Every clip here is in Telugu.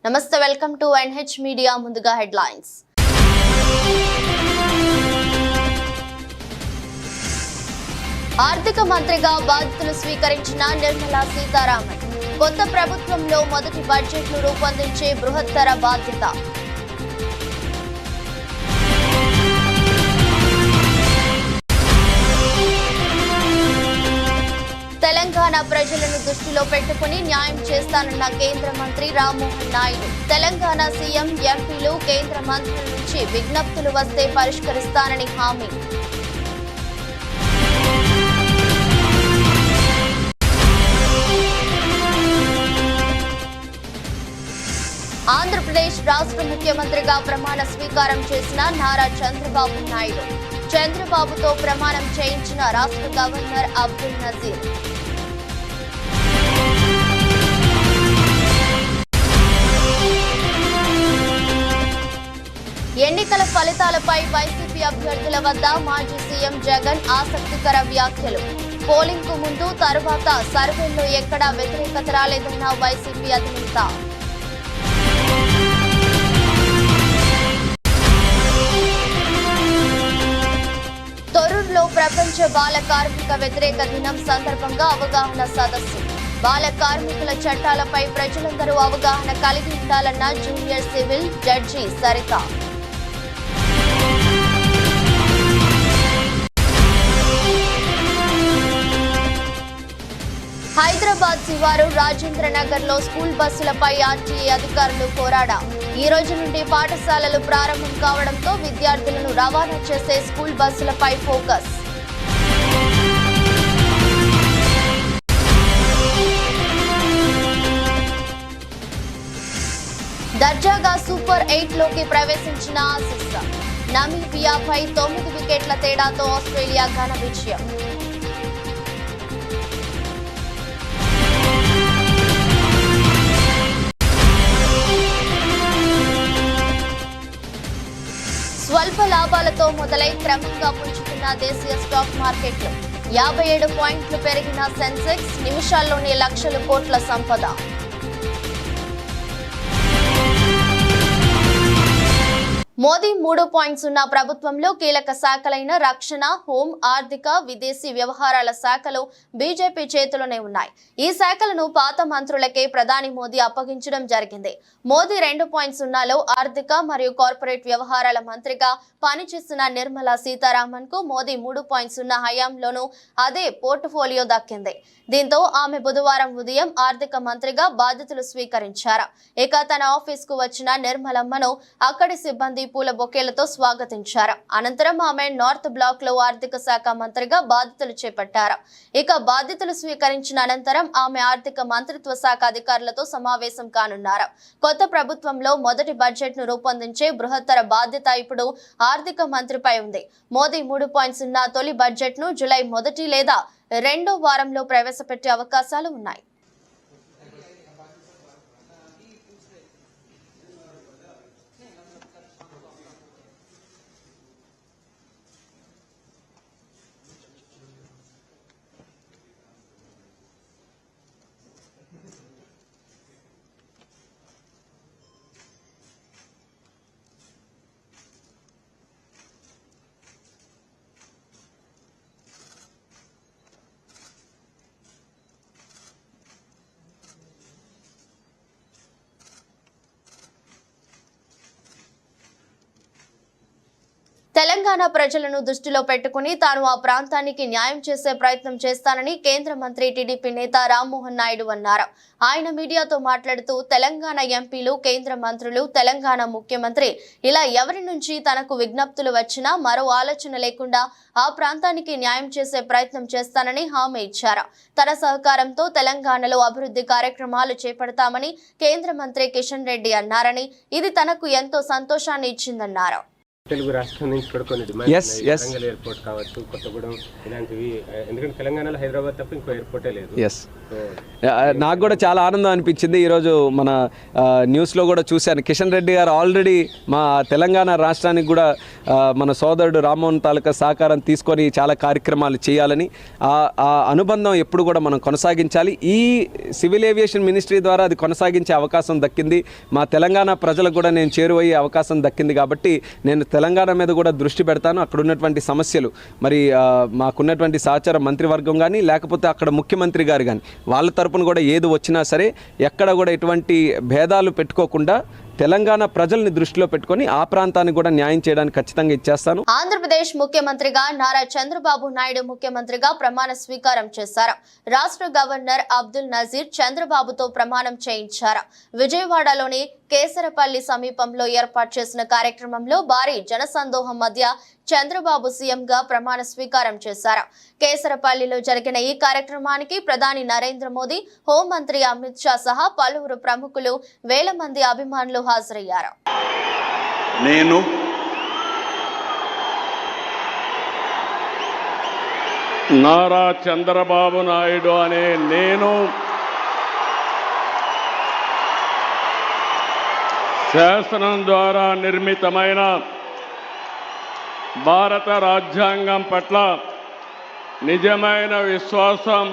నమస్తే, వెల్కమ్ టు NH మీడియా. ముందుగా హెడ్లైన్స్. ఆర్థిక మంత్రిగా బాధ్యతలు స్వీకరించిన నిర్మలా సీతారామన్ కొత్త ప్రభుత్వంలో మొదటి బడ్జెట్ను రూపొందించే బృహత్తర బాధ్యత. తెలంగాణ ప్రజలను దృష్టిలో పెట్టుకుని న్యాయం చేస్తానన్న కేంద్ర మంత్రి రామ్మోహన్ నాయుడు. తెలంగాణ సీఎం, ఎంపీలు, కేంద్ర మంత్రుల నుంచి విజ్ఞప్తులు వస్తే పరిష్కరిస్తానని హామీ. ఆంధ్రప్రదేశ్ రాష్ట్ర ముఖ్యమంత్రిగా ప్రమాణ స్వీకారం చేసిన నారా చంద్రబాబు నాయుడు. చంద్రబాబుతో ప్రమాణం చేయించిన రాష్ట్ర గవర్నర్ అబ్దుల్ నజీర్. ఎన్నికల ఫలితాలపై వైసీపీ అభ్యర్థుల వద్ద మాజీ సీఎం జగన్ ఆసక్తికర వ్యాఖ్యలు. పోలింగ్ కు ముందు, తరువాత సర్వేల్లో ఎక్కడా వ్యతిరేకత రాలేదన్న వైసీపీ అధినేత. తొర్రూరులో ప్రపంచ బాల కార్మిక వ్యతిరేక దినం సందర్భంగా అవగాహన సదస్సు. బాల కార్మికుల చట్టాలపై ప్రజలందరూ అవగాహన కలిగి ఉండాలన్న junior civil judge Saritha. Hyderabad శివారు రాజేంద్ర నగర్ లో స్కూల్ బస్సులపై ఆర్టీఏ అధికారులు పోరాడా. ఈ రోజు నుండి పాఠశాలలు ప్రారంభం కావడంతో విద్యార్థులను రవాణా చేసే స్కూల్ బస్సులపై ఫోకస్. దర్జాగా సూపర్ 8 లోకి ప్రవేశించిన ఆసీస్. నమీబియాపై 9 వికెట్ల తేడాతో ఆస్ట్రేలియా ఘన విజయం. స్వల్ప లాభాలతో మొదలై క్రమంగా పుంజుకున్న దేశీయ స్టాక్ మార్కెట్లు. 57 పాయింట్లు పెరిగిన సెన్సెక్స్, నిమిషాల్లోనే లక్షల కోట్ల సంపద. మోదీ 3.0 ప్రభుత్వంలో కీలక శాఖలైన రక్షణ, హోం, ఆర్థిక, విదేశీ వ్యవహారాల శాఖలు బీజేపీ చేతిలోనే ఉన్నాయి. ఈ శాఖలను పాత మంత్రులకే ప్రధాని మోదీ అప్పగించడం జరిగింది. మోదీ 2.0లో ఆర్థిక మరియు కార్పొరేట్ వ్యవహారాల మంత్రిగా పనిచేస్తున్న నిర్మలా సీతారామన్ కు మోదీ 3.0 హయాంలోనూ అదే పోర్టుఫోలియో దక్కింది. దీంతో ఆమె బుధవారం ఉదయం ఆర్థిక మంత్రిగా బాధ్యతలు స్వీకరించారు. ఇక తన ఆఫీస్ కు వచ్చిన నిర్మలమ్మను అక్కడి సిబ్బంది పూల బొకేలతో స్వాగతించారు. అనంతరం ఆమె నార్త్ బ్లాక్ లో ఆర్థిక శాఖ మంత్రిగా బాధ్యతలు చేపట్టారు. ఇక బాధ్యతలు స్వీకరించిన అనంతరం ఆమె ఆర్థిక మంత్రిత్వ శాఖ అధికారులతో సమావేశం కానున్నారు. కొత్త ప్రభుత్వంలో మొదటి బడ్జెట్ ను రూపొందించే బృహత్తర బాధ్యత ఇప్పుడు ఆర్థిక మంత్రిపై ఉంది. మోదీ 3.0 తొలి బడ్జెట్ ను జూలై 1 లేదా 2వ వారంలో ప్రవేశపెట్టే అవకాశాలు ఉన్నాయి. తెలంగాణ ప్రజలను దృష్టిలో పెట్టుకుని తాను ఆ ప్రాంతానికి న్యాయం చేసే ప్రయత్నం చేస్తానని కేంద్ర మంత్రి టీడీపీ నేత రామ్మోహన్ నాయుడు అన్నారు. ఆయన మీడియాతో మాట్లాడుతూ తెలంగాణ ఎంపీలు, కేంద్ర మంత్రులు, తెలంగాణ ముఖ్యమంత్రి ఇలా ఎవరి నుంచి తనకు విజ్ఞప్తులు వచ్చినా మరో ఆలోచన లేకుండా ఆ ప్రాంతానికి న్యాయం చేసే ప్రయత్నం చేస్తానని హామీ ఇచ్చారు. తన సహకారంతో తెలంగాణలో అభివృద్ధి కార్యక్రమాలు చేపడతామని కేంద్ర మంత్రి కిషన్ రెడ్డి అన్నారని ఇది తనకు ఎంతో సంతోషాన్ని ఇచ్చిందన్నారు. తెలుగు రాష్ట్రం నుంచి కూడా కొన్ని డిమాండ్స్ వరంగల్ ఎయిర్పోర్ట్ కావచ్చు, కొత్తగూడెం ఇలాంటివి. ఎందుకంటే తెలంగాణలో హైదరాబాద్ తప్ప ఇంకో ఎయిర్పోర్టే లేదు. నాకు కూడా చాలా ఆనందం అనిపించింది. ఈరోజు మన న్యూస్లో కూడా చూశాను, కిషన్ రెడ్డి గారు ఆల్రెడీ మా తెలంగాణ రాష్ట్రానికి కూడా మన సోదరుడు రామ్మోహన్ తాలూకా సహకారం తీసుకొని చాలా కార్యక్రమాలు చేయాలని, ఆ అనుబంధం ఎప్పుడు కూడా మనం కొనసాగించాలి. ఈ సివిల్ ఏవియేషన్ మినిస్ట్రీ ద్వారా అది కొనసాగించే అవకాశం దక్కింది. మా తెలంగాణ ప్రజలకు కూడా నేను చేరువయ్యే అవకాశం దక్కింది. కాబట్టి నేను తెలంగాణ మీద కూడా దృష్టి పెడతాను. అక్కడ ఉన్నటువంటి సమస్యలు మరి మాకున్నటువంటి సహచార మంత్రివర్గం కానీ లేకపోతే అక్కడ ముఖ్యమంత్రి గారు కానీ వాళ్ళ తరపున కూడా ఏది వచ్చినా సరే ఎక్కడ కూడా ఎటువంటి భేదాలు పెట్టుకోకుండా తెలంగాణ ప్రజల్ని దృష్టిలో పెట్టుకొని ఆ ప్రాంతానికి కూడా న్యాయం చేయడానికి ఖచ్చితంగా ఇచ్చేస్తాను. ఆంధ్రప్రదేశ్ ముఖ్యమంత్రిగా నారా చంద్రబాబు నాయుడు ముఖ్యమంత్రిగా ప్రమాణ స్వీకారం చేశారు. రాష్ట్ర గవర్నర్ అబ్దుల్ నజీర్ చంద్రబాబుతో ప్రమాణం చేయించారు. విజయవాడలోని కేసరపల్లి సమీపంలో ఏర్పాటు చేసిన కార్యక్రమంలో భారీ జనసందోహం మధ్య చంద్రబాబు సీఎంగా ప్రమాణ స్వీకారం చేశారు. కేసరపల్లిలో జరిగిన ఈ కార్యక్రమానికి ప్రధాని నరేంద్ర మోదీ, హోంమంత్రి అమిత్ షా సహా పలువురు ప్రముఖులు, వేల మంది అభిమానులు హాజరయ్యారు. నేను నారా చంద్రబాబు నాయుడు అనే నేను శాసనం ద్వారా నిర్మితమైన భారత రాజ్యాంగం పట్ల నిజమైన విశ్వాసం,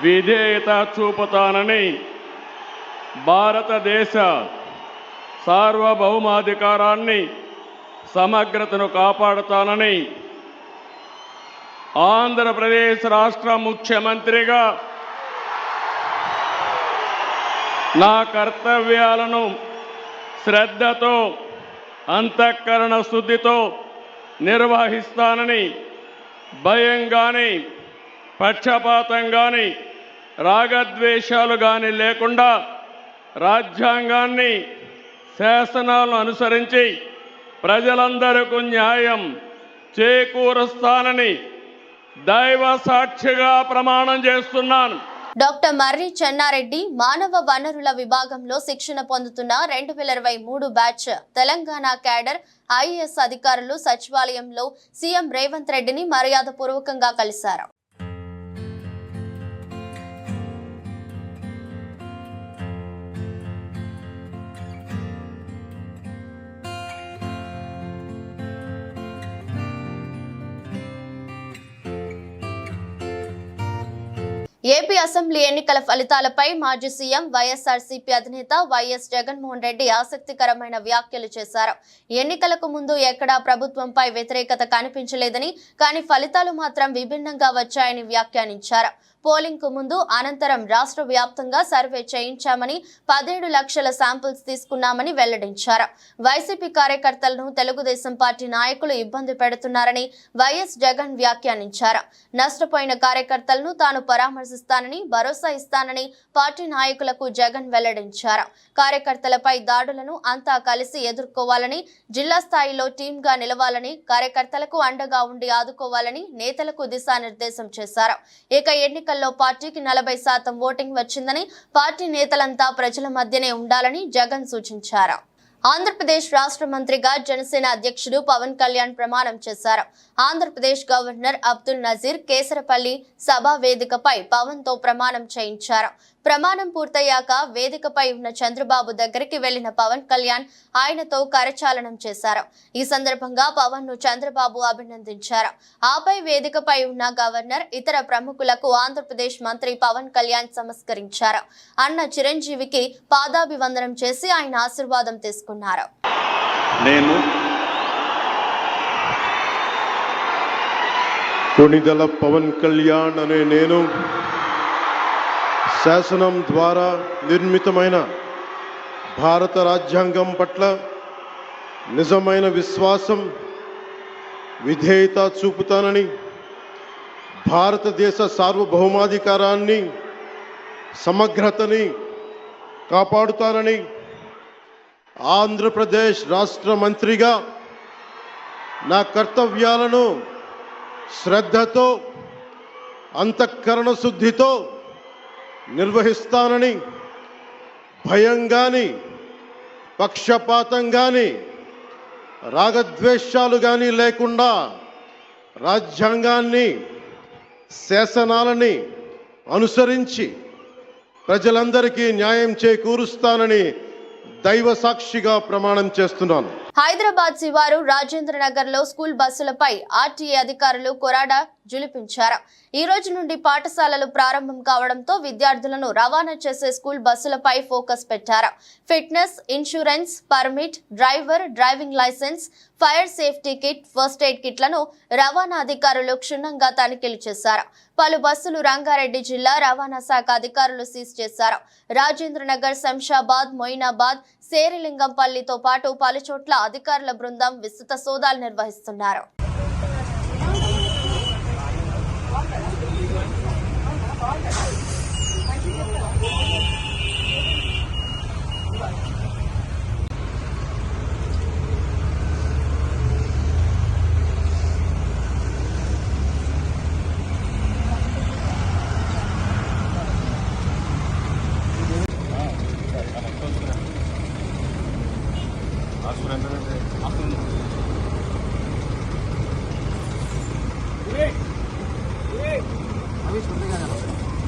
విధేయత చూపుతానని, భారతదేశ సార్వభౌమాధికారాన్ని, సమగ్రతను కాపాడుతానని, ఆంధ్రప్రదేశ్ రాష్ట్ర ముఖ్యమంత్రిగా నా కర్తవ్యాలను శ్రద్ధతో, అంతఃకరణ శుద్ధితో నిర్వహిస్తానని, భయం కానీ, పక్షపాతం కానీ, రాగద్వేషాలు కానీ లేకుండా రాజ్యాంగాన్ని, శాసనాలను అనుసరించి ప్రజలందరికీ న్యాయం చేకూరుస్తానని దైవ సాక్షిగా ప్రమాణం చేస్తున్నాను. డాక్టర్ మర్రి చెన్నారెడ్డి మానవ వనరుల విభాగంలో శిక్షణ పొందుతున్న 2023 బ్యాచ్ తెలంగాణ క్యాడర్ ఐఏఎస్ అధికారులు సచివాలయంలో సీఎం రేవంత్ రెడ్డిని మర్యాదపూర్వకంగా కలిశారు. ఏపీ అసెంబ్లీ ఎన్నికల ఫలితాలపై మాజీ సీఎం వైఎస్ఆర్సీపీ అధినేత వైఎస్ జగన్మోహన్ రెడ్డి ఆసక్తికరమైన వ్యాఖ్యలు చేశారు. ఎన్నికలకు ముందు ఎక్కడా ప్రభుత్వంపై వ్యతిరేకత కనిపించలేదని, కానీ ఫలితాలు మాత్రం విభిన్నంగా వచ్చాయని వ్యాఖ్యానించారు. పోలింగ్ కు ముందు, అనంతరం రాష్ట్ర వ్యాప్తంగా సర్వే చేయించామని, 17 లక్షల శాంపిల్స్ తీసుకున్నామని వెల్లడించారు. వైసీపీ కార్యకర్తలను తెలుగుదేశం పార్టీ నాయకులు ఇబ్బంది పెడుతున్నారని వైఎస్ జగన్ వ్యాఖ్యానించారు. నష్టపోయిన కార్యకర్తలను తాను పరామర్శిస్తానని భరోసా ఇస్తానని పార్టీ నాయకులకు జగన్ వెల్లడించారు. కార్యకర్తలపై దాడులను అంతా కలిసి ఎదుర్కోవాలని, జిల్లా స్థాయిలో టీంగా నిలవాలని, కార్యకర్తలకు అండగా ఉండి ఆదుకోవాలని నేతలకు దిశానిర్దేశం చేశారు. ఇక ఎన్నికల్లో పార్టీకి 40% ఓటింగ్ వచ్చిందని, పార్టీ నేతలంతా ప్రజల మధ్యనే ఉండాలని జగన్ సూచించారు. ఆంధ్రప్రదేశ్ రాష్ట్ర మంత్రిగా జనసేన అధ్యక్షుడు పవన్ కళ్యాణ్ ప్రమాణం చేశారు. ఆంధ్రప్రదేశ్ గవర్నర్ అబ్దుల్ నజీర్ కేసరపల్లి సభా వేదికపై పవన్ తో ప్రమాణం చేయించారు. ప్రమాణం పూర్తయ్యాక వేదికపై ఉన్న చంద్రబాబు దగ్గరికి వెళ్లిన పవన్ కళ్యాణ్ ఆయనతో కరచాలనం చేశారు. ఈ సందర్భంగా పవన్ ను చంద్రబాబు అభినందించారు. ఆపై వేదికపై ఉన్న గవర్నర్, ఇతర ప్రముఖులకు ఆంధ్రప్రదేశ్ మంత్రి పవన్ కళ్యాణ్ నమస్కరించారు. అన్న చిరంజీవికి పాదాభివందనం చేసి ఆయన ఆశీర్వాదం తీసుకున్నారు. నేను కొణిదెల పవన్ కళ్యాణ్ అనే నేను శాసనం ద్వారా నిర్మితమైన భారత రాజ్యాంగం పట్ల నిజమైన విశ్వాసం, విధేయత చూపుతానని, భారతదేశ సార్వభౌమాధికారాన్ని, సమగ్రతని కాపాడుతానని, ఆంధ్రప్రదేశ్ రాష్ట్ర మంత్రిగా నా కర్తవ్యాలను శ్రద్ధతో, అంతఃకరణ శుద్ధితో నిర్వహిస్తానని, భయం కానీ, పక్షపాతం కానీ, రాగద్వేషాలు కానీ లేకుండా రాజ్యాంగాన్ని శాసనాలని అనుసరించి ప్రజలందరికీ న్యాయం చేకూరుస్తానని దైవ సాక్షిగా ప్రమాణం చేస్తున్నాను. హైదరాబాద్ శివారు రాజేంద్ర నగర్ లో స్కూల్ బస్సులపై ఆర్టీఏ అధికారులు కొరాడా జులిపించారు. ఈ రోజు నుండి పాఠశాలలు ప్రారంభం కావడంతో విద్యార్థులను రవాణా చేసే స్కూల్ బస్సులపై ఫోకస్ పెట్టారు. Fitness, insurance, permit, driver, driving licence, fire safety kit, first aid కిట్లను రవాణా అధికారులు క్షుణ్ణంగా తనిఖీలు చేశారు. పలు బస్సులు రంగారెడ్డి జిల్లా రవాణా శాఖ అధికారులు సీజ్ చేశారు. రాజేంద్ర నగర్, శంషాబాద్, మొయినాబాద్, శేరిలింగంపల్లితో పాటు పలు చోట్ల అధికారుల బృందం విస్తృత సోదాలు నిర్వహిస్తున్నారు.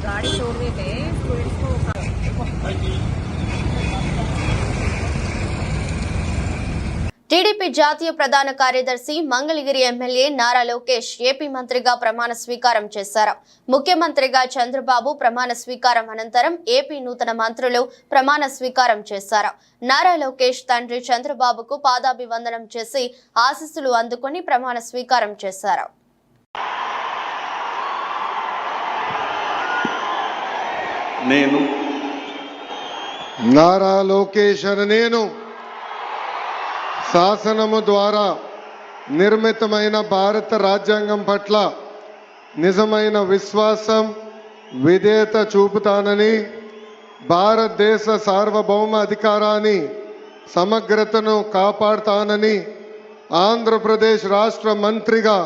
गाड़ी छोड़ रहे थे स्टूडेंट्स को। టీడీపీ జాతీయ ప్రధాన కార్యదర్శి మంగళగిరి ఎమ్మెల్యే నారా లోకేష్ ఏపీ మంత్రిగా ప్రమాణ స్వీకారం చేశారు. ముఖ్యమంత్రిగా చంద్రబాబు ప్రమాణ స్వీకారం అనంతరం ఏపీ నూతన మంత్రులు ప్రమాణ స్వీకారం చేశారు. నారా లోకేష్ తండ్రి చంద్రబాబుకు పాదాభివందనం చేసి ఆశీస్సులు అందుకొని ప్రమాణ స్వీకారం చేశారు. నేను నారా లోకేష్ అనే నేను శాసనము ద్వారా నిర్మితమైన భారత రాజ్యాంగం పట్ల నిజమైన విశ్వాసం, విధేయత చూపుతానని, భారతదేశ సార్వభౌమ అధికారాన్ని, సమగ్రతను కాపాడుతానని, ఆంధ్రప్రదేశ్ రాష్ట్ర మంత్రిగా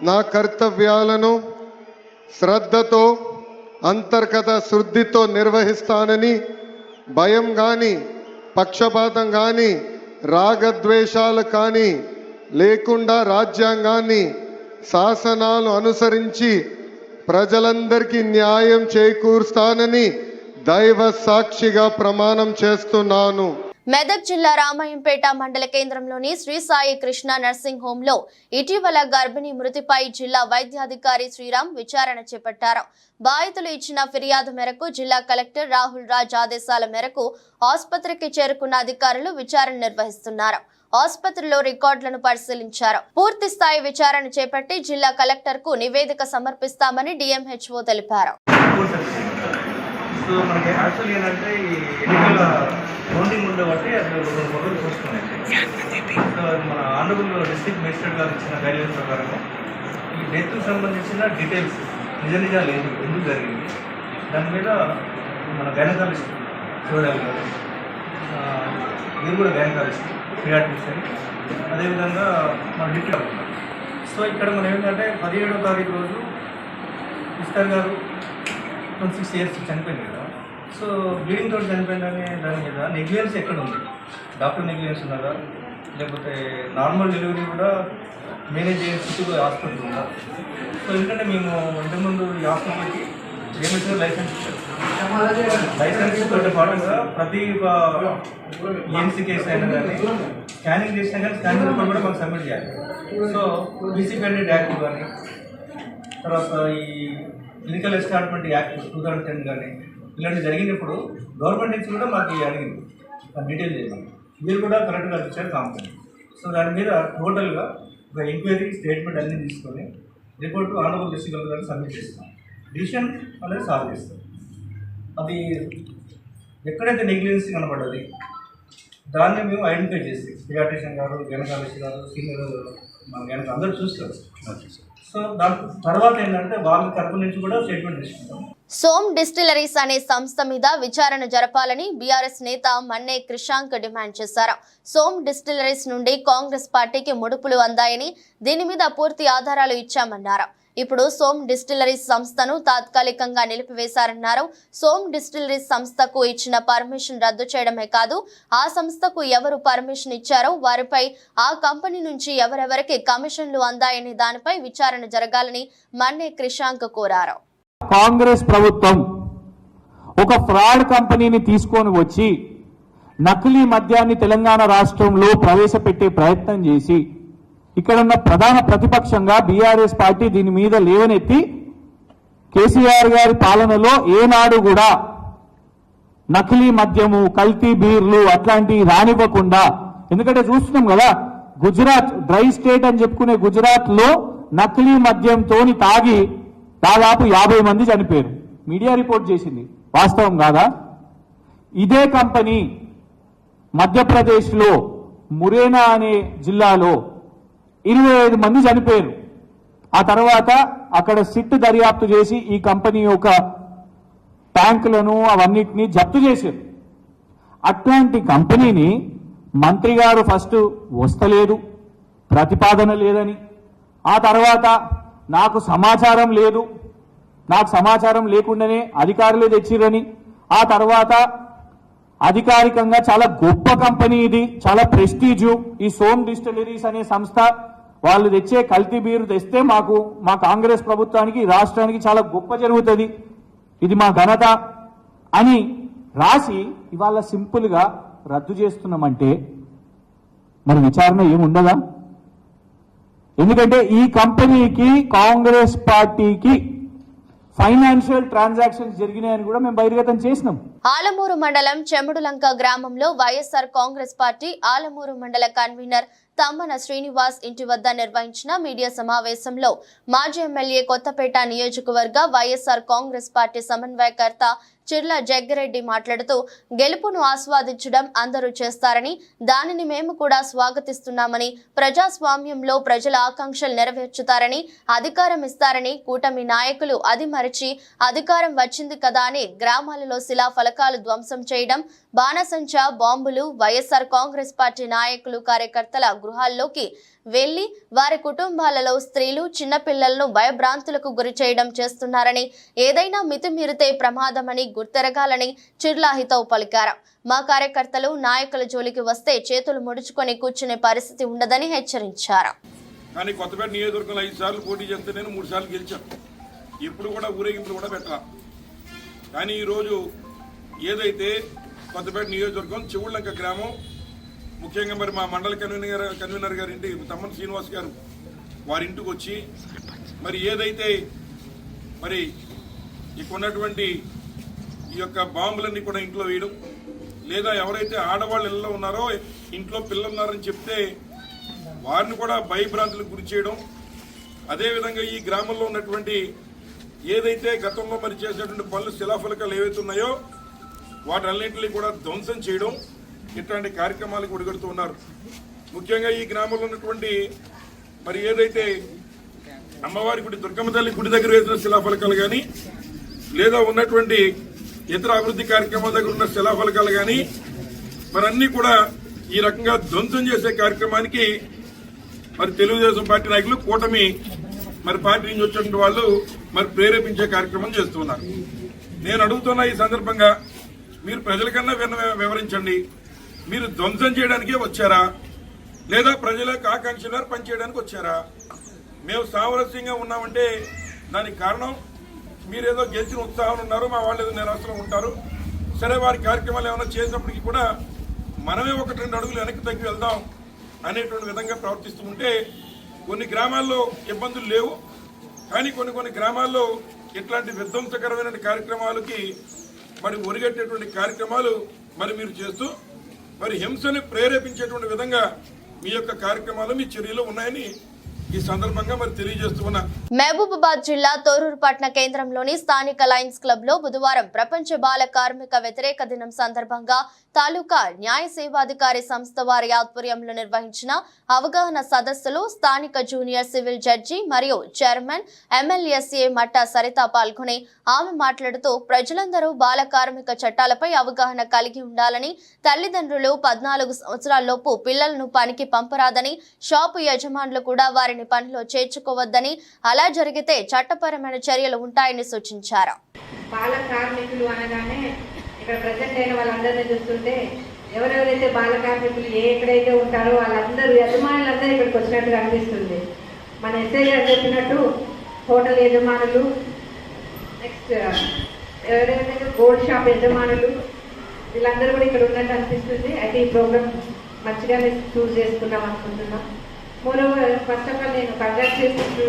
నా కర్తవ్యాలను శ్రద్ధతో, అంతర్గత శుద్ధితో నిర్వహిస్తానని, భయం కానీ, పక్షపాతం కానీ, రాగద్వేషాలు కానీ లేకుండా రాజ్యాంగాన్ని, శాసనాలు అనుసరించి ప్రజలందరికీ న్యాయం చేకూరుస్తానని దైవ సాక్షిగా ప్రమాణం చేస్తున్నాను. మెదక్ జిల్లా రామాయంపేట మండల కేంద్రంలోని శ్రీ సాయి కృష్ణ నర్సింగ్ హోమ్ లో ఇటీవల గర్భిణీ మృతిపై జిల్లా వైద్యాధికారి శ్రీరామ్ విచారణ చేపట్టారు. బాధితులు ఇచ్చిన ఫిర్యాదు మేరకు జిల్లా కలెక్టర్ రాహుల్ రాజ్ ఆదేశాల మేరకు ఆసుపత్రికి చేరుకున్న అధికారులు విచారణ నిర్వహిస్తున్నారు. ఆసుపత్రిలో రికార్డులను పరిశీలించారు. పూర్తి స్థాయి విచారణ చేపట్టి జిల్లా కలెక్టర్ కు నివేదిక సమర్పిస్తామని డిఎంహెచ్ఓ తెలిపారు. సో మనకి యాక్చువల్ ఏంటంటే ఈ ఎన్నికల కౌంటింగ్ ఉండే బట్టి అది రెండు మొదలు చూసుకున్నాయి. సో మన ఆనరబుల్ డిస్ట్రిక్ట్ మేజిస్ట్రేట్ గారు ఇచ్చిన గైడ్లైన్స్ ప్రకారం ఈ డెత్కు సంబంధించిన డీటెయిల్స్ నిజాలు ఎందుకు జరిగింది దాని మీద మన గైనకాలజిస్ట్ చూడాలి గారు, మీరు కూడా గైనకాలజిస్ట్ పియాట్రిషియన్, అదేవిధంగా మన డిప్యూటీ అవుతున్నారు. సో ఇక్కడ మనం ఏంటంటే 17వ తారీఖు రోజు మిస్టర్ గారు 26 years చనిపోయింది కదా. సో బ్లీడింగ్ తోటి చనిపోయిందనే దాని మీద నెగ్లిజెన్స్ ఎక్కడ ఉంది? డాక్టర్ నెగ్లిజెన్స్ ఉన్నదా, లేకపోతే నార్మల్ డెలివరీ కూడా మేనేజ్ చేసే హాస్పిటల్ ఉందా? సో ఎందుకంటే మేము ఇంతకుముందు ఈ హాస్పిటల్కి ఏమిటో లైసెన్స్ ఇచ్చారు. లైసెన్స్ తోటి పాటుగా ప్రతి ఏఎంసీ కేసు అయినా కానీ స్కానింగ్ చేసినా కానీ స్కానింగ్ రిపోర్ట్ కూడా మాకు సబ్మిట్ చేయాలి. సో బీసీ పెండెంట్ యాక్ట్ కానీ, తర్వాత ఈ క్లినికల్ ఎస్టాబ్లిష్మెంట్ యాక్ట్ 2010 కానీ ఇలాంటివి జరిగినప్పుడు గవర్నమెంట్ నుంచి కూడా మాకు అడిగింది డీటెయిల్ చేయమని. మీరు కూడా కరెక్ట్గా ఇచ్చారు కాంపెనీ. సో దాని మీద టోటల్గా ఒక ఎంక్వైరీ స్టేట్మెంట్ అన్నీ తీసుకొని రిపోర్టు ఆనరబుల్ డిస్ట్రిక్ట్ కలెక్టర్ గారికి సబ్మిట్ చేస్తాం. డిసిషన్ అనేది సాల్వ్ చేస్తాం. అది ఎక్కడైతే నెగ్లిజెన్స్ కనబడ్డది దాన్ని మేము ఐడెంటిఫై చేసి పియాట్రిషియన్ గారు, గైనకాలజిస్ట్ గారు, సీనియర్ మన గైనక అందరూ చూస్తారు. సో దాని తర్వాత ఏంటంటే వాళ్ళ తరపు నుంచి కూడా స్టేట్మెంట్ తీసుకుంటాం. సోమ్ డిస్టిలరీస్ అనే సంస్థ మీద విచారణ జరపాలని బీఆర్ఎస్ నేత మన్నే క్రిషాంక్ డిమాండ్ చేశారు. సోమ్ డిస్టిలరీస్ నుండి కాంగ్రెస్ పార్టీకి ముడుపులు అందాయని, దీని మీద పూర్తి ఆధారాలు ఇచ్చామన్నారు. ఇప్పుడు సోమ్ డిస్టిలరీస్ సంస్థను తాత్కాలికంగా నిలిపివేశారన్నారు. సోమ్ డిస్టిలరీస్ సంస్థకు ఇచ్చిన పర్మిషన్ రద్దు చేయడమే కాదు, ఆ సంస్థకు ఎవరు పర్మిషన్ ఇచ్చారో వారిపై ఆ కంపెనీ నుంచి ఎవరెవరికి కమిషన్లు అందాయని దానిపై విచారణ జరగాలని మన్నే క్రిషాంక్ కోరారు. కాంగ్రెస్ ప్రభుత్వం ఒక ఫ్రాడ్ కంపెనీని తీసుకొని వచ్చి నకిలీ మద్యాన్ని తెలంగాణ రాష్ట్రంలో ప్రవేశపెట్టే ప్రయత్నం చేసి ఇక్కడ ఉన్న ప్రధాన ప్రతిపక్షంగా బీఆర్ఎస్ పార్టీ దీని మీద లేవనెత్తి కేసీఆర్ గారి పాలనలో ఏనాడు కూడా నకిలీ మద్యము, కల్తీ బీర్లు అట్లాంటివి రానివ్వకుండా, ఎందుకంటే చూస్తున్నాం కదా గుజరాత్ డ్రై స్టేట్ అని చెప్పుకునే గుజరాత్ లో నకిలీ మద్యంతో తాగి దాదాపు 50 మంది చనిపోయారు. మీడియా రిపోర్ట్ చేసింది, వాస్తవం కాదా? ఇదే కంపెనీ మధ్యప్రదేశ్లో మురేనా అనే జిల్లాలో 25 మంది చనిపోయారు. ఆ తర్వాత అక్కడ సిట్ దర్యాప్తు చేసి ఈ కంపెనీ యొక్క ట్యాంకులను అవన్నిటినీ జప్తు చేశారు. అట్లాంటి కంపెనీని మంత్రి గారు ఫస్ట్ వస్తలేదు, ప్రతిపాదన లేదని, ఆ తర్వాత నాకు సమాచారం లేదు, నాకు సమాచారం లేకుండానే అధికారులే తెచ్చిరని, ఆ తర్వాత అధికారికంగా చాలా గొప్ప కంపెనీ ఇది, చాలా ప్రెస్టీజు ఈ సోమ్ డిస్టిలరీస్ అనే సంస్థ, వాళ్ళు తెచ్చే కల్తీ బీరు తెస్తే మా కాంగ్రెస్ ప్రభుత్వానికి రాష్ట్రానికి చాలా గొప్ప జరుగుతుంది, ఇది మా ఘనత అని రాసి ఇవాళ సింపుల్ గా రద్దు చేస్తున్నామంటే మరి విచారణ ఏముండదా? ఎందుకంటే ఈ కంపెనీకి కాంగ్రెస్ పార్టీకి ఫైనాన్షియల్ ట్రాన్సాక్షన్స్ జరిగినాయని కూడా మేము బహిర్గతం చేసినాం. ఆలమూరు మండలం చెముడులంక గ్రామంలో వైఎస్ఆర్ కాంగ్రెస్ పార్టీ ఆలమూరు మండల కన్వీనర్ తమ్మన శ్రీనివాస్ ఇంటి వద్ద నిర్వహించిన మీడియా సమావేశంలో మాజీ ఎమ్మెల్యే కొత్తపేట నియోజకవర్గ వైఎస్ఆర్ కాంగ్రెస్ పార్టీ సమన్వయకర్త చిర్ల జగ్గిరెడ్డి మాట్లాడుతూ గెలుపును ఆస్వాదించడం అందరూ చేస్తారని, దానిని మేము కూడా స్వాగతిస్తున్నామని, ప్రజాస్వామ్యంలో ప్రజల ఆకాంక్షలు నెరవేర్చుతారని, అధికారం ఇస్తారని కూటమి నాయకులు అది మరిచి అధికారం వచ్చింది కదా అని గ్రామాలలో శిలా ఫలకాలు ధ్వంసం చేయడం, బాణసంచా బాంబులు వైఎస్ఆర్ కాంగ్రెస్ పార్టీ నాయకులు కార్యకర్తల గృహాల్లోకి వెళ్లి వారి కుటుంబాలలో స్త్రీలు చిన్నపిల్లలను భయభ్రాంతులకు గురి చేయడం చేస్తున్నారని, ఏదైనా మితిమీరితే ప్రమాదమని గుర్తెరగాలని చిర్లా హితవు పలికారు. మా కార్యకర్తలు నాయకుల జోలికి వస్తే చేతులు ముడుచుకొని కూర్చునే పరిస్థితి ఉండదని హెచ్చరించారు. కానీ కొత్తపేట నియోజకవర్గంలో 5 సార్లు పోటీ చేస్తే నేను 3 సార్లు గెలిచాను. ఇప్పుడు కూడా ఊరేగింపులు కూడా పెట్టాల. కానీ ఈరోజు ఏదైతే కొత్తపేట నియోజకవర్గం చెవుళ్ళంక గ్రామం, ముఖ్యంగా మరి మా మండల కన్వీనర్ గారి ఇంటి తమ్మన శ్రీనివాస్ గారు వారి ఇంటికి వచ్చి మరి ఏదైతే మరి ఇక్కడ ఉన్నటువంటి ఈ యొక్క బాంబులన్నీ కూడా ఇంట్లో వేయడం, లేదా ఎవరైతే ఆడవాళ్ళు ఇళ్ళలో ఉన్నారో ఇంట్లో పిల్లలు ఉన్నారని చెప్తే వారిని కూడా భయభ్రాంతులకు గురి చేయడం, అదేవిధంగా ఈ గ్రామంలో ఉన్నటువంటి ఏదైతే గతంలో మరి చేసినటువంటి పనులు శిలాఫలకాలు ఏవైతే ఉన్నాయో వాటన్నింటినీ కూడా ధ్వంసం చేయడం, ఇట్లాంటి కార్యక్రమాలకు ఒడిగడుతూ ఉన్నారు. ముఖ్యంగా ఈ గ్రామంలో ఉన్నటువంటి మరి ఏదైతే అమ్మవారి గుడి, దుర్గమ్మ తల్లి గుడి దగ్గర వేసిన శిలాఫలకాలు కానీ, లేదా ఉన్నటువంటి ఇతర అభివృద్ధి కార్యక్రమాల దగ్గర ఉన్న శిలాఫలకాలు కానీ మరి అన్ని కూడా ఈ రకంగా ధ్వంసం చేసే కార్యక్రమానికి మరి తెలుగుదేశం పార్టీ నాయకులు, కూటమి మరి పార్టీ నుంచి వచ్చినటువంటి వాళ్ళు మరి ప్రేరేపించే కార్యక్రమం చేస్తున్నారు. నేను అడుగుతున్న ఈ సందర్భంగా మీరు ప్రజలకన్నా వివరించండి, మీరు ధ్వంసం చేయడానికే వచ్చారా, లేదా ప్రజలకు ఆకాంక్షలు పనిచేయడానికి వచ్చారా? మేము సామరస్యంగా ఉన్నామంటే దానికి కారణం మీరేదో గెలిచిన ఉత్సాహం ఉన్నారు, మా వాళ్ళు ఏదో నిరాశలో ఉంటారు. సరే, వారి కార్యక్రమాలు ఏమైనా చేసినప్పటికీ కూడా మనమే 1-2 అడుగులు వెనక్కి తగ్గి వెళ్దాం అనేటువంటి విధంగా ప్రవర్తిస్తూ ఉంటే కొన్ని గ్రామాల్లో ఇబ్బందులు లేవు. కానీ కొన్ని గ్రామాల్లో ఇట్లాంటి విధ్వంసకరమైన కార్యక్రమాలకి మరి ఒరిగట్టేటువంటి కార్యక్రమాలు మరి మీరు చేస్తూ మరి హింసని ప్రేరేపించేటువంటి విధంగా మీ యొక్క కార్యక్రమాలు, మీ చర్యలు ఉన్నాయని ఈ సందర్భంగా మరి తెలియజేస్తున్నా. మహబూబాబాద్ జిల్లా తోరూరు పట్టణ కేంద్రంలోని స్థానిక లయన్స్ క్లబ్ లో బుధవారం ప్రపంచ బాల కార్మిక వ్యతిరేక దినం సందర్భంగా తాలూకా న్యాయ సేవాధికారి సంస్థ వారి ఆధ్వర్యంలో నిర్వహించిన అవగాహన సదస్సులో స్థానిక జూనియర్ సివిల్ జడ్జి మరియు చైర్మన్ ఎమ్మెల్యేసీ మట్టా సరిత పాల్గొని ఆమె మాట్లాడుతూ ప్రజలందరూ బాల కార్మిక చట్టాలపై అవగాహన కలిగి ఉండాలని, తల్లిదండ్రులు 14 సంవత్సరాలలోపు పిల్లలను పనికి పంపరాదని, షాపు యజమానులు కూడా వారిని వారిని పనిలో చేర్చుకోవద్దని, అలా జరిగితే చట్టపరమైన చర్యలు ఉంటాయని సూచించారు. బాల కార్మికులు అనగానే ఇక్కడ ప్రజెంట్ అయిన వాళ్ళందరినీ చూస్తుంటే ఎవరెవరైతే బాల కార్మికులు ఎక్కడైతే ఉంటారో వాళ్ళందరూ యజమానులందరూ ఇక్కడికి వచ్చినట్టుగా అనిపిస్తుంది. మన ఎస్ఐ గారు చెప్పినట్టు హోటల్ యజమానులు, నెక్స్ట్ ఎవరైతే గోల్డ్ షాప్ యజమానులు, వీళ్ళందరూ కూడా ఇక్కడ ఉన్నట్టు అనిపిస్తుంది. అయితే ఈ ప్రోగ్రామ్ మంచిగానే చూస్ చేసుకున్నాం అనుకుంటున్నాం. మోరోవర్ ఫస్ట్ ఆఫ్ ఆల్ నేను కంగ్రాచులేషన్స్ టు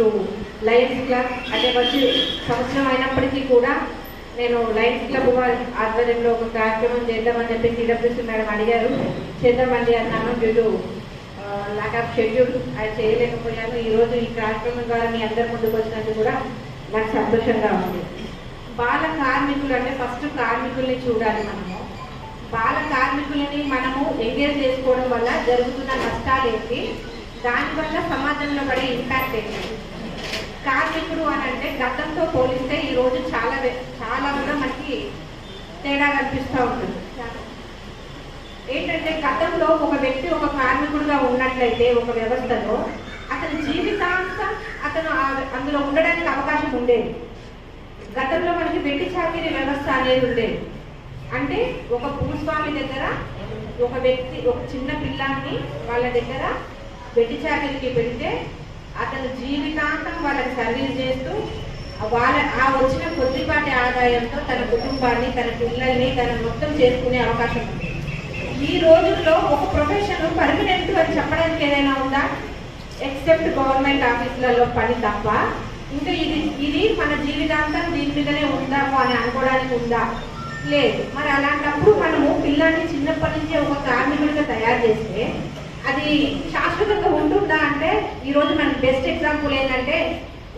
లయన్స్ క్లబ్. అంటే వచ్చి సంవత్సరం అయినప్పటికీ కూడా నేను లయన్స్ క్లబ్ ఆధ్వర్యంలో ఒక కార్యక్రమం చేద్దామని చెప్పి టీడబ్ల్యూసీ మేడం అడిగారు. చేద్దామండి అన్నాను. Due to lack of schedule అది చేయలేకపోయాను. ఈరోజు ఈ కార్యక్రమం ద్వారా మీ అందరి ముందుకు వచ్చినందుకు కూడా నాకు సంతోషంగా ఉంది. బాల కార్మికులు అంటే ఫస్ట్ కార్మికుల్ని చూడాలి. మనము బాల కార్మికులని మనము ఎంగేజ్ చేసుకోవడం వల్ల జరుగుతున్న నష్టాలు ఏంటి, దానివల్ల సమాజంలో పడే ఇంపాక్ట్ ఏంటి. కార్మికుడు అని అంటే గతంతో పోలిస్తే ఈరోజు చాలా కూడా మనకి తేడా కనిపిస్తూ ఉంటుంది. ఏంటంటే గతంలో ఒక వ్యక్తి ఒక కార్మికుడుగా ఉన్నట్లయితే ఒక వ్యవస్థలో అతని జీవితాంతం అతను అందులో ఉండడానికి అవకాశం ఉండేది. గతంలో మనకి వెట్టి చాకిరీ వ్యవస్థ అనేది ఉండేది. అంటే ఒక భూస్వామి దగ్గర ఒక వ్యక్తి ఒక చిన్న పిల్లాన్ని వాళ్ళ దగ్గర వెట్టి చాకిరీకి పెడితే అతను జీవితాంతం వాళ్ళకి సర్వీస్ చేస్తూ ఆ వచ్చిన కొద్దిపాటి ఆదాయంతో తన కుటుంబాన్ని, తన పిల్లల్ని మొత్తం చేసుకునే అవకాశం ఉంది. ఈ రోజుల్లో ఒక ప్రొఫెషన్ పర్మనెంట్ అని చెప్పడానికి ఏదైనా ఉందా? ఎక్సెప్ట్ గవర్నమెంట్ ఆఫీసులలో పని తప్ప ఇంకా ఇది మన జీవితాంతం దీని మీదనే ఉందాము అని అనుకోవడానికి ఉందా? లేదు. మరి అలాంటప్పుడు మనము పిల్లాన్ని చిన్నప్పటి నుంచి ఒక కార్మికుడిగా తయారు చేస్తే అది శాశ్వతంగా ఉంటుందా అంటే ఈరోజు మనకి బెస్ట్ ఎగ్జాంపుల్ ఏంటంటే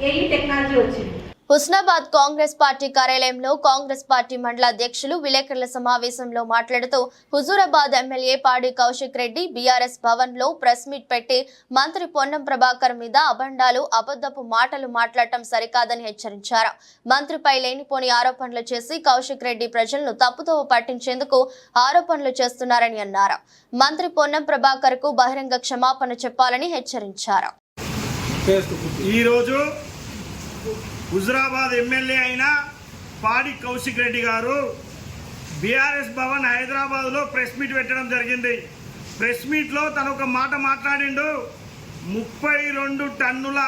ఏఈ టెక్నాలజీ వచ్చింది. హుస్నాబాద్ కాంగ్రెస్ పార్టీ కార్యాలయంలో కాంగ్రెస్ పార్టీ మండల అధ్యక్షులు విలేకరుల సమావేశంలో మాట్లాడుతూ హుజూరాబాద్ ఎమ్మెల్యే పాడి కౌశిక్ రెడ్డి బీఆర్ఎస్ భవన్ లో ప్రెస్ మీట్ పెట్టి మంత్రి పొన్నం ప్రభాకర్ మీద అబండాలు, అబద్ధపు మాటలు మాట్లాడటం సరికాదని హెచ్చరించారు. మంత్రిపై లేనిపోని ఆరోపణలు చేసి కౌశిక్ రెడ్డి ప్రజలను తప్పుదోవ పట్టించేందుకు ఆరోపణలు చేస్తున్నారని అన్నారు. మంత్రి పొన్నం ప్రభాకర్ కు బహిరంగ క్షమాపణ చెప్పాలని హెచ్చరించారు. హుజురాబాద్ ఎమ్మెల్యే అయిన పాడి కౌశిక్ రెడ్డి గారు బీఆర్ఎస్ భవన్ హైదరాబాద్లో ప్రెస్ మీట్ పెట్టడం జరిగింది. ప్రెస్ మీట్లో తను ఒక మాట మాట్లాడిండు. 32 టన్నుల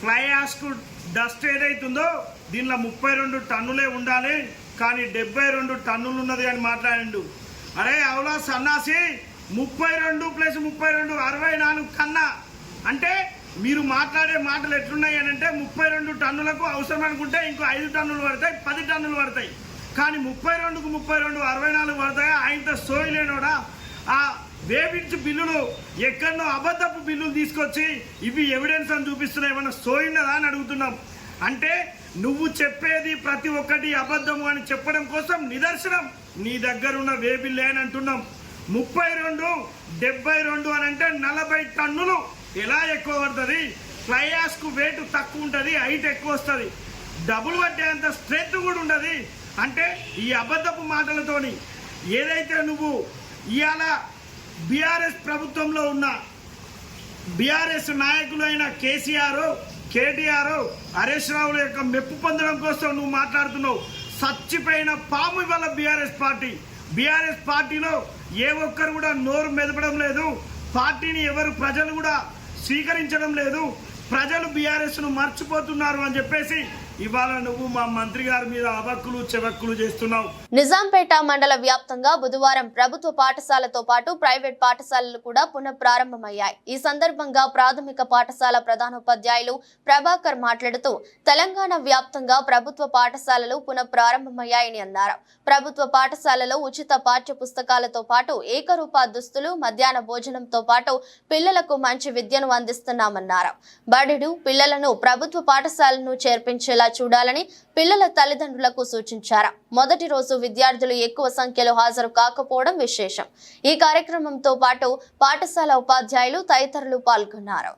ఫ్లై యాష్కు డస్ట్ ఏదైతుందో దీనిలో 32 టన్నులే ఉండాలి, కానీ 72 టన్నులు ఉన్నది అని మాట్లాడిండు. అరే అవులా సన్నాసి, 32 + 32 64 కన్నా అంటే మీరు మాట్లాడే మాటలు ఎట్లున్నాయి అని అంటే 32 టన్నులకు అవసరం అనుకుంటే ఇంకో 5 టన్నులు పడతాయి, 10 టన్నులు పడతాయి. కానీ 32కు 32 64 పడతాయా? ఆయనతో సోయలేనోడా? ఆ వేపించి బిల్లులు ఎక్కడనో అబద్ధపు బిల్లులు తీసుకొచ్చి ఇవి ఎవిడెన్స్ అని చూపిస్తున్నాయి, ఏమన్నా సోయినదా అని అడుగుతున్నాం. అంటే నువ్వు చెప్పేది ప్రతి ఒక్కటి అబద్ధము అని చెప్పడం కోసం నిదర్శనం నీ దగ్గరున్న వేబిల్లే అని అంటున్నాం. 32, 72 అని అంటే 40 టన్నులు ఎలా ఎక్కువ పడుతుంది? ఫ్లై యాష్కు వెయిట్ తక్కువ ఉంటుంది, హైట్ ఎక్కువ వస్తుంది, డబుల్ పట్టేంత స్ట్రెంత్ కూడా ఉండదు. అంటే ఈ అబద్ధపు మాటలతోని ఏదైతే నువ్వు ఇవాళ బీఆర్ఎస్ ప్రభుత్వంలో ఉన్న బీఆర్ఎస్ నాయకులైన కేసీఆర్, కేటీఆర్, హరీష్ రావుల యొక్క మెప్పు పొందడం కోసం నువ్వు మాట్లాడుతున్నావు. సచ్చిపోయిన పాము ఇవాళ బీఆర్ఎస్ పార్టీలో ఏ ఒక్కరు కూడా నోరు మెదపడం లేదు. పార్టీని ఎవరు ప్రజలు కూడా స్వీకరించడం లేదు. ప్రజలు బీఆర్ఎస్ను మర్చిపోతున్నారు అని చెప్పేసి ఇవాళ నువ్వు మా మంత్రి గారి మీద అవక్కులు చెవక్కులు చేస్తున్నావు. నిజాంపేట మండల వ్యాప్తంగా బుధవారం ప్రభుత్వ పాఠశాలతో పాటు ప్రైవేట్ పాఠశాలలు కూడా పునఃప్రారంభమయ్యాయి. ఈ సందర్భంగా ప్రాథమిక పాఠశాల ప్రధానోపాధ్యాయులు ప్రభాకర్ మాట్లాడుతూ తెలంగాణ వ్యాప్తంగా ప్రభుత్వ పాఠశాలలు పునఃప్రారంభమయ్యాయని అన్నారు. ప్రభుత్వ పాఠశాలలో ఉచిత పాఠ్య పుస్తకాలతో పాటు ఏకరూప దుస్తులు, మధ్యాహ్న భోజనంతో పాటు పిల్లలకు మంచి విద్యను అందిస్తున్నామన్నారు. బడులు పిల్లలను ప్రభుత్వ పాఠశాలను చేర్పించేలా చూడాలని పిల్లల తల్లిదండ్రులకు సూచించారు. మొదటి రోజు విద్యార్థులు ఎక్కువ సంఖ్యలో హాజరు కాకపోవడం విశేషం. ఈ కార్యక్రమంతో పాటు పాఠశాల ఉపాధ్యాయులు తదితరులు పాల్గొన్నారు.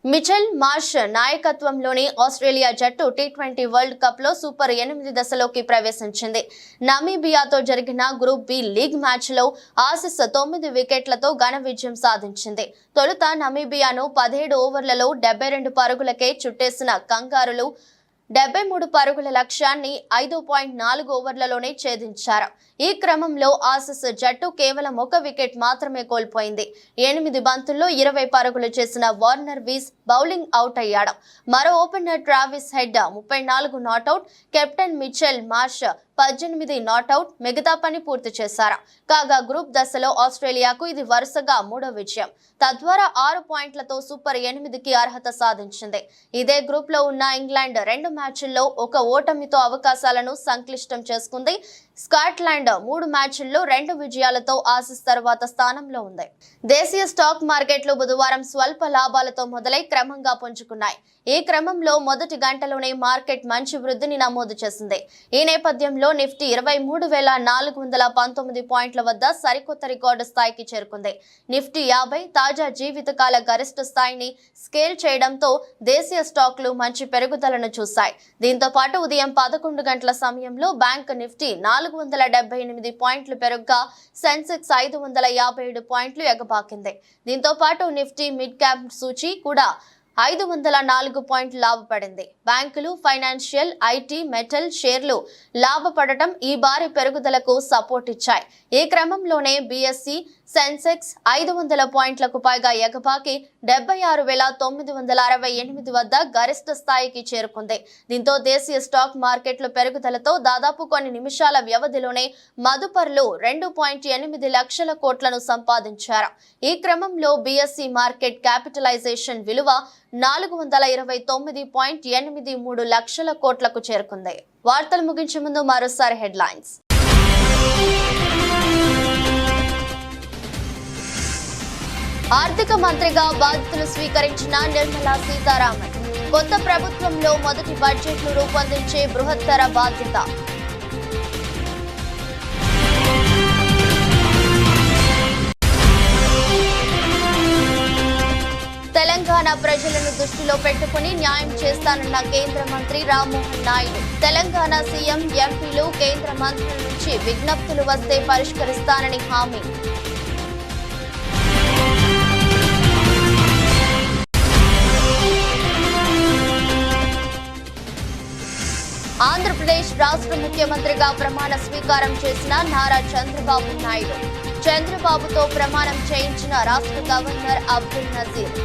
మిచెల్ మార్ష్ నాయకత్వంలోని ఆస్ట్రేలియా జట్టు టీ20 వరల్డ్ కప్ లో సూపర్ 8 దశలోకి ప్రవేశించింది. నమీబియాతో జరిగిన గ్రూప్ బి లీగ్ మ్యాచ్ లో ఆసీస్ 9 వికెట్లతో ఘన విజయం సాధించింది. తొలుత నమీబియాను 17 ఓవర్లలో 72 పరుగులకే చుట్టేసిన కంగారులు 73 పరుగుల లక్ష్యాన్ని 5.4 ఓవర్లలోనే ఛేదించారు. ఈ క్రమంలో ఆసీస్ జట్టు కేవలం 1 వికెట్ మాత్రమే కోల్పోయింది. 8 బంతుల్లో 20 పరుగులు చేసిన వార్నర్ వీస్ బౌలింగ్ అవుట్ అయ్యాడు. మరో opener Travis head 34 not out, captain Mitchell Marsh 18 not out మిగతా పని పూర్తి చేశారు. కాగా గ్రూప్ దశలో ఆస్ట్రేలియాకు ఇది వరుసగా 3వ విజయం. తద్వారా 6 పాయింట్లతో సూపర్ 8కి అర్హత సాధించింది. ఇదే గ్రూప్ లో ఉన్న ఇంగ్లాండ్ 2 మ్యాచ్ల్లో 1 ఓటమితో అవకాశాలను సంక్లిష్టం చేసుకుంది. స్కాట్లాండ్ 3 మ్యాచ్ల్లో 2 విజయాలతో ఆసీస్ తర్వాత స్థానంలో ఉంది. దేశీయ స్టాక్ మార్కెట్లు బుధవారం స్వల్ప లాభాలతో మొదలై క్రమంగా పుంజుకున్నాయి. ఈ క్రమంలో మొదటి గంటలోనే మార్కెట్ మంచి వృద్ధిని నమోదు చేసింది. ఈ నేపథ్యంలో నిఫ్టీ 23,419 పాయింట్ల వద్ద సరికొత్త రికార్డు స్థాయికి చేరుకుంది. నిఫ్టీ 50 తాజా జీవితకాల గరిష్ట స్థాయిని స్కేల్ చేయడంతో దేశీయ స్టాక్లు మంచి పెరుగుదలను చూశాయి. దీంతో పాటు ఉదయం 11 గంటల సమయంలో బ్యాంక్ నిఫ్టీ 478 పాయింట్లు పెరుగ్గా సెన్సెక్స్ 557 పాయింట్లు ఎగబాకింది. దీంతో పాటు నిఫ్టీ మిడ్ క్యాప్ సూచీ కూడా 504 పాయింట్లు లాభపడింది. బ్యాంకులు, ఫైనాన్షియల్, ఐటీ, మెటల్ షేర్లు లాభపడటం ఈ భారీ పెరుగుదలకు సపోర్ట్ ఇచ్చాయి. ఈ క్రమంలోనే బీఎస్సీ సెన్సెక్స్ 500 పాయింట్లకు పైగా ఎగబాకి 76,968 వద్ద గరిష్ట స్థాయికి చేరుకుంది. దీంతో దేశీయ స్టాక్ మార్కెట్ల పెరుగుదలతో దాదాపు కొన్ని నిమిషాల వ్యవధిలోనే మదుపర్లు 2.8 లక్షల కోట్లను సంపాదించారు. ఈ క్రమంలో బీఎస్సీ మార్కెట్ క్యాపిటలైజేషన్ విలువ 429.83 లక్షల కోట్లకు చేరుకుంది. వార్తలు ముగించే ముందు మరోసారి హెడ్లైన్స్. ఆర్థిక మంత్రిగా బాధ్యతలు స్వీకరించిన నిర్మలా సీతారామన్ కొత్త ప్రభుత్వంలో మొదటి బడ్జెట్ను రూపొందించే బృహత్తర బాధ్యత. తెలంగాణ ప్రజలను దృష్టిలో పెట్టుకుని న్యాయం చేస్తానన్న కేంద్ర మంత్రి రామ్మోహన్ నాయుడు. తెలంగాణ సీఎం, ఎంపీలు, కేంద్ర మంత్రుల నుంచి విజ్ఞప్తులు వస్తే పరిష్కరిస్తానని హామీ. ఆంధ్రప్రదేశ్ రాష్ట్ర ముఖ్యమంత్రిగా ప్రమాణ స్వీకారం చేసిన నారా చంద్రబాబు నాయుడు. చంద్రబాబుతో ప్రమాణం చేయించిన రాష్ట్ర గవర్నర్ అబ్దుల్ నజీర్.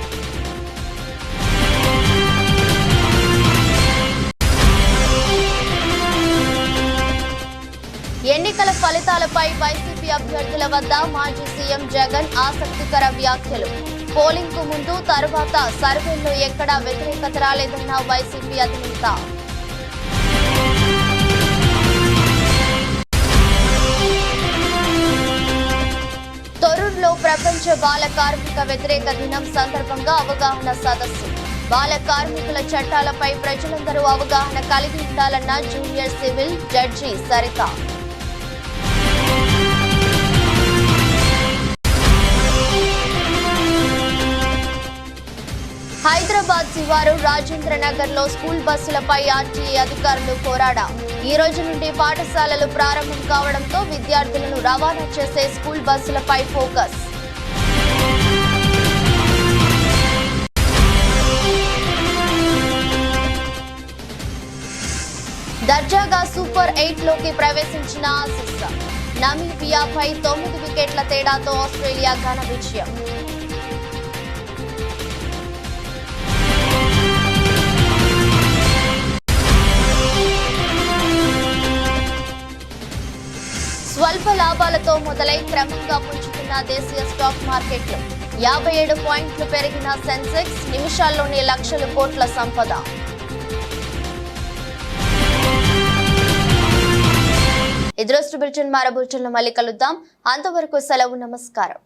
ఎన్నికల ఫలితాలపై వైసీపీ అభ్యర్థుల వద్ద మాజీ సీఎం జగన్ ఆసక్తికర వ్యాఖ్యలు. పోలింగ్ కు ముందు, తర్వాత సర్వేల్లో ఎక్కడా వ్యతిరేకత రాలేదన్న వైసీపీ అధినేత. తొర్రూరులో ప్రపంచ బాల కార్మిక వ్యతిరేక దినం సందర్భంగా అవగాహన సదస్సు. బాల కార్మికుల చట్టాలపై ప్రజలందరూ అవగాహన కలిగి ఉండాలన్న junior civil judge Saritha. Hyderabad శివారు రాజేంద్ర నగర్ లో స్కూల్ బస్సులపై ఆర్టీఏ అధికారులు పోరాడా. ఈ రోజు నుండి పాఠశాలలు ప్రారంభం కావడంతో విద్యార్థులను రవాణా చేసే స్కూల్ బస్సులపై ఫోకస్. దర్జాగా సూపర్ 8లోకి ప్రవేశించిన ఆసీస్. నమీబియాపై 9 వికెట్ల తేడాతో ఆస్ట్రేలియా ఘన విజయం. స్వల్ప లాభాలతో మొదలై క్రమంగా పుంజుకున్న దేశీయ స్టాక్ మార్కెట్లు. 57 పాయింట్లు పెరిగిన సెన్సెక్స్, నిమిషాల్లోనే లక్షల కోట్ల సంపద. ఈ దృష్టి బులెటిన్ మరో బులెటిన్లో మళ్ళీ కలుద్దాం. అంతవరకు సెలవు, నమస్కారం.